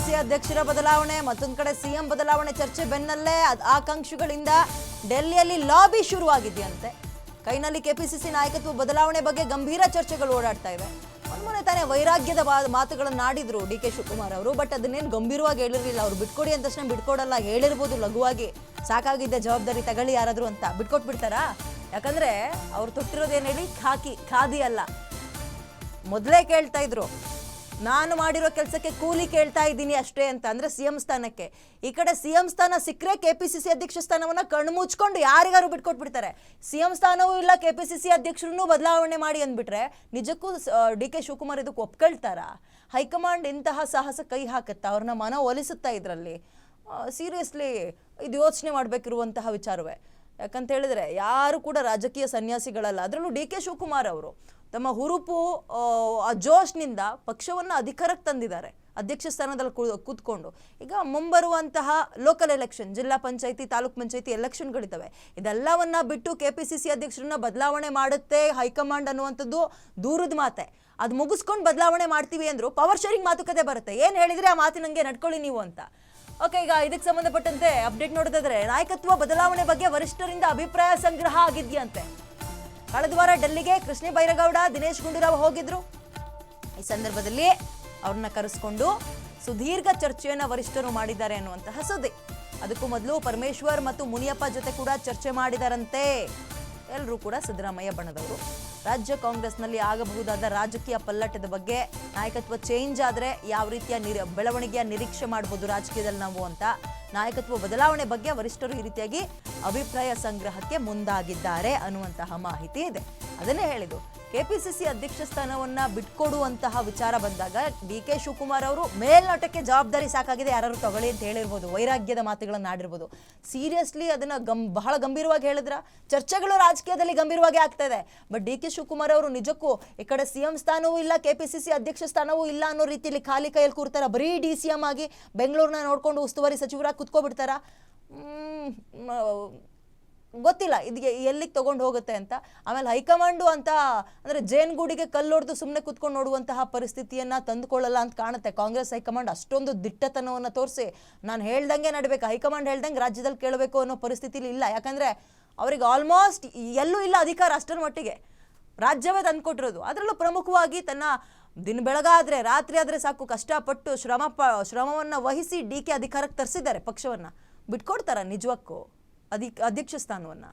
KPCC ಅಧ್ಯಕ್ಷರ ಬದಲಾವಣೆ, ಮತ್ತೊಂದು ಕಡೆ ಸಿಎಂ ಬದಲಾವಣೆ ಚರ್ಚೆ ಬೆನ್ನಲ್ಲೇ ಆಕಾಂಕ್ಷಿಗಳಿಂದ ಡೆಲ್ಲಿಯಲ್ಲಿ ಲಾಬಿ ಶುರುವಾಗಿದೆಯಂತೆ. ಕೈನಲ್ಲಿ ಕೆಪಿಸಿಸಿ ನಾಯಕತ್ವ ಬದಲಾವಣೆ ಬಗ್ಗೆ ಗಂಭೀರ ಚರ್ಚೆಗಳು ಓಡಾಡ್ತಾ ಇವೆ. ಮೊನ್ನೆ ತಾನೇ ವೈರಾಗ್ಯದ ಮಾತುಗಳನ್ನು ಆಡಿದ್ರು ಡಿ.ಕೆ. ಶಿವಕುಮಾರ್ ಅವರು. ಬಟ್ ಅದನ್ನೇನು ಗಂಭೀರವಾಗಿ ಹೇಳಿರಲಿಲ್ಲ. ಅವರು ಬಿಟ್ಕೊಡಿ ಅಂದ ತಕ್ಷಣ ಬಿಟ್ಕೊಡಲ್ಲ, ಹೇಳಿರ್ಬೋದು ಲಘುವಾಗಿ, ಸಾಕಾಗಿದ್ದ ಜವಾಬ್ದಾರಿ ತಗೊಳ್ಳಿ ಯಾರಾದರೂ ಅಂತ. ಬಿಟ್ಕೊಟ್ಬಿಡ್ತಾರಾ? ಯಾಕಂದ್ರೆ ಅವ್ರು ತೊಟ್ಟಿರೋದೇನು ಹೇಳಿ, ಖಾದಿ ಅಲ್ಲ. ಮೊದಲೇ ಕೇಳ್ತಾ ಇದ್ರು, ನಾನು ಮಾಡಿರೋ ಕೆಲಸಕ್ಕೆ ಕೂಲಿ ಕೇಳ್ತಾ ಇದ್ದೀನಿ ಅಷ್ಟೇ ಅಂತ. ಅಂದ್ರೆ ಸಿಎಂ ಸ್ಥಾನಕ್ಕೆ. ಈ ಕಡೆ ಸಿಎಂ ಸ್ಥಾನ ಸಿಕ್ಕರೆ ಕೆಪಿಸಿಸಿ ಅಧ್ಯಕ್ಷ ಸ್ಥಾನವನ್ನ ಕಣ್ಣು ಮುಚ್ಕೊಂಡು ಯಾರಿಗಾರು ಬಿಟ್ಕೊಟ್ಬಿಡ್ತಾರೆ. ಸಿಎಂ ಸ್ಥಾನವೂ ಇಲ್ಲ, ಕೆಪಿಸಿಸಿ ಅಧ್ಯಕ್ಷರನ್ನು ಬದಲಾವಣೆ ಮಾಡಿ ಅಂದ್ಬಿಟ್ರೆ ನಿಜಕ್ಕೂ ಡಿ.ಕೆ. ಶಿವಕುಮಾರ್ ಇದಕ್ಕೆ ಒಪ್ಕೊಳ್ತಾರ? ಹೈಕಮಾಂಡ್ ಇಂತಹ ಸಾಹಸ ಕೈ ಹಾಕುತ್ತಾ? ಅವ್ರನ್ನ ಮನ ಒಲಿಸುತ್ತಾ? ಇದರಲ್ಲಿ ಸೀರಿಯಸ್ಲಿ ಇದು ಯೋಚನೆ ಮಾಡಬೇಕಿರುವಂತಹ ವಿಚಾರವೇ. ಯಾಕಂತ ಹೇಳಿದ್ರೆ ಯಾರು ಕೂಡ ರಾಜಕೀಯ ಸನ್ಯಾಸಿಗಳಲ್ಲ. ಅದರಲ್ಲೂ ಡಿ.ಕೆ. ಶಿವಕುಮಾರ್ ಅವರು ತಮ್ಮ ಹುರುಪು ಆ ಜೋಶ್ನಿಂದ ಪಕ್ಷವನ್ನು ಅಧಿಕಾರಕ್ಕೆ ತಂದಿದ್ದಾರೆ, ಅಧ್ಯಕ್ಷ ಸ್ಥಾನದಲ್ಲಿ ಕೂತ್ಕೊಂಡು. ಈಗ ಮುಂಬರುವಂತಹ ಲೋಕಲ್ ಎಲೆಕ್ಷನ್, ಜಿಲ್ಲಾ ಪಂಚಾಯತಿ, ತಾಲೂಕ್ ಪಂಚಾಯತಿ ಎಲೆಕ್ಷನ್ಗಳಿದ್ದಾವೆ. ಇದೆಲ್ಲವನ್ನ ಬಿಟ್ಟು ಕೆಪಿಸಿಸಿ ಅಧ್ಯಕ್ಷರನ್ನ ಬದಲಾವಣೆ ಮಾಡುತ್ತೆ ಹೈಕಮಾಂಡ್ ಅನ್ನುವಂಥದ್ದು ದೂರದ ಮಾತೆ. ಅದು ಮುಗಿಸ್ಕೊಂಡು ಬದಲಾವಣೆ ಮಾಡ್ತೀವಿ ಅಂದ್ರು ಪವರ್ ಶೇರಿಂಗ್ ಮಾತುಕತೆ ಬರುತ್ತೆ. ಏನು ಹೇಳಿದ್ರೆ ಆ ಮಾತಿನಂಗೆ ನಡ್ಕೊಳ್ಳಿ ನೀವು ಅಂತ. ಓಕೆ, ಈಗ ಇದಕ್ಕೆ ಸಂಬಂಧಪಟ್ಟಂತೆ ಅಪ್ಡೇಟ್ ನೋಡೋದಾದ್ರೆ, ನಾಯಕತ್ವ ಬದಲಾವಣೆ ಬಗ್ಗೆ ವರಿಷ್ಠರಿಂದ ಅಭಿಪ್ರಾಯ ಸಂಗ್ರಹ ಆಗಿದೆಯಂತೆ. ಕಳೆದ ವಾರ ಡೆಲ್ಲಿಗೆ ಕೃಷ್ಣ ಬೈರೇಗೌಡ, ದಿನೇಶ್ ಗುಂಡೂರಾವ್ ಹೋಗಿದ್ರು. ಈ ಸಂದರ್ಭದಲ್ಲಿ ಅವ್ರನ್ನ ಕರೆಸ್ಕೊಂಡು ಸುದೀರ್ಘ ಚರ್ಚೆಯನ್ನ ವರಿಷ್ಠರು ಮಾಡಿದ್ದಾರೆ ಅನ್ನುವಂತಹ ಸುದ್ದಿ. ಅದಕ್ಕೂ ಮೊದಲು ಪರಮೇಶ್ವರ್ ಮತ್ತು ಮುನಿಯಪ್ಪ ಜೊತೆ ಕೂಡ ಚರ್ಚೆ ಮಾಡಿದಾರಂತೆ. ಎಲ್ಲರೂ ಕೂಡ ಸಿದ್ದರಾಮಯ್ಯ ಬಣದವರು. ರಾಜ್ಯ ಕಾಂಗ್ರೆಸ್ನಲ್ಲಿ ಆಗಬಹುದಾದ ರಾಜಕೀಯ ಪಲ್ಲಟದ ಬಗ್ಗೆ, ನಾಯಕತ್ವ ಚೇಂಜ್ ಆದ್ರೆ ಯಾವ ರೀತಿಯ ಬೆಳವಣಿಗೆಯ ನಿರೀಕ್ಷೆ ಮಾಡಬಹುದು ರಾಜಕೀಯದಲ್ಲಿ ನಾವು ಅಂತ, ನಾಯಕತ್ವ ಬದಲಾವಣೆ ಬಗ್ಗೆ ವರಿಷ್ಠರು ಈ ರೀತಿಯಾಗಿ ಅಭಿಪ್ರಾಯ ಸಂಗ್ರಹಕ್ಕೆ ಮುಂದಾಗಿದ್ದಾರೆ ಅನ್ನುವಂತಹ ಮಾಹಿತಿ ಇದೆ. ಅದನ್ನೇ ಹೇಳಿದ್ದು, ಕೆಪಿಸಿಸಿ ಅಧ್ಯಕ್ಷ ಸ್ಥಾನವನ್ನ ಬಿಟ್ಕೊಡುವಂತಹ ವಿಚಾರ ಬಂದಾಗ ಡಿ.ಕೆ. ಶಿವಕುಮಾರ್ ಅವರು ಮೇಲ್ನೋಟಕ್ಕೆ ಜವಾಬ್ದಾರಿ ಸಾಕಾಗಿದೆ, ಯಾರು ತಗೊಳ್ಳಿ ಅಂತ ಹೇಳಿರ್ಬೋದು, ವೈರಾಗ್ಯದ ಮಾತುಗಳನ್ನು ಆಡಿರ್ಬೋದು. ಸೀರಿಯಸ್ಲಿ ಅದನ್ನ ಬಹಳ ಗಂಭೀರವಾಗಿ ಹೇಳಿದ್ರ? ಚರ್ಚೆಗಳು ರಾಜಕೀಯದಲ್ಲಿ ಗಂಭೀರವಾಗಿ ಆಗ್ತಾ ಇದೆ. ಬಟ್ ಡಿ.ಕೆ. ಶಿವಕುಮಾರ್ ಅವರು ನಿಜಕ್ಕೂ ಈ ಕಡೆ ಸಿಎಂ ಸ್ಥಾನವೂ ಇಲ್ಲ, ಕೆಪಿಸಿಸಿ ಅಧ್ಯಕ್ಷ ಸ್ಥಾನವೂ ಇಲ್ಲ ಅನ್ನೋ ರೀತಿಯಲ್ಲಿ ಖಾಲಿ ಕೈಯಲ್ಲಿ ಕೂರ್ತಾರ? ಬರೀ ಡಿ.ಸಿ.ಎಂ ಆಗಿ ಬೆಂಗಳೂರನ್ನ ನೋಡ್ಕೊಂಡು ಉಸ್ತುವಾರಿ ಸಚಿವರಾಗಿ ಕುತ್ಕೋಬಿಡ್ತಾರ? ಗೊತ್ತಿಲ್ಲ ಇದು ಎಲ್ಲಿಗೆ ತಗೊಂಡು ಹೋಗುತ್ತೆ ಅಂತ. ಆಮೇಲೆ ಹೈಕಮಾಂಡು ಅಂತ ಅಂದರೆ ಜೇನ್ಗೂಡಿಗೆ ಕಲ್ಲೊಡೆದು ಸುಮ್ಮನೆ ಕುತ್ಕೊಂಡು ನೋಡುವಂತಹ ಪರಿಸ್ಥಿತಿಯನ್ನು ತಂದುಕೊಳ್ಳಲ್ಲ ಅಂತ ಕಾಣುತ್ತೆ. ಕಾಂಗ್ರೆಸ್ ಹೈಕಮಾಂಡ್ ಅಷ್ಟೊಂದು ದಿಟ್ಟತನವನ್ನು ತೋರಿಸಿ ನಾನು ಹೇಳ್ದಂಗೆ ನಡಬೇಕು, ಹೈಕಮಾಂಡ್ ಹೇಳ್ದಂಗೆ ರಾಜ್ಯದಲ್ಲಿ ಕೇಳಬೇಕು ಅನ್ನೋ ಪರಿಸ್ಥಿತಿಲಿ ಇಲ್ಲ. ಯಾಕಂದರೆ ಅವ್ರಿಗೆ ಆಲ್ಮೋಸ್ಟ್ ಎಲ್ಲೂ ಇಲ್ಲ ಅಧಿಕಾರ, ಅಷ್ಟರ ಮಟ್ಟಿಗೆ ರಾಜ್ಯವೇ ತಂದುಕೊಟ್ಟಿರೋದು. ಅದರಲ್ಲೂ ಪ್ರಮುಖವಾಗಿ ತನ್ನ ದಿನ ಬೆಳಗಾದರೆ ರಾತ್ರಿ ಆದರೆ ಸಾಕು ಕಷ್ಟಪಟ್ಟು ಶ್ರಮವನ್ನು ವಹಿಸಿ ಡಿ.ಕೆ. ಅಧಿಕಾರಕ್ಕೆ ತರಿಸಿದ್ದಾರೆ ಪಕ್ಷವನ್ನು. ಬಿಟ್ಕೊಡ್ತಾರ ನಿಜಕ್ಕೂ ಅಧ್ಯಕ್ಷ ಸ್ಥಾನವನ್ನು?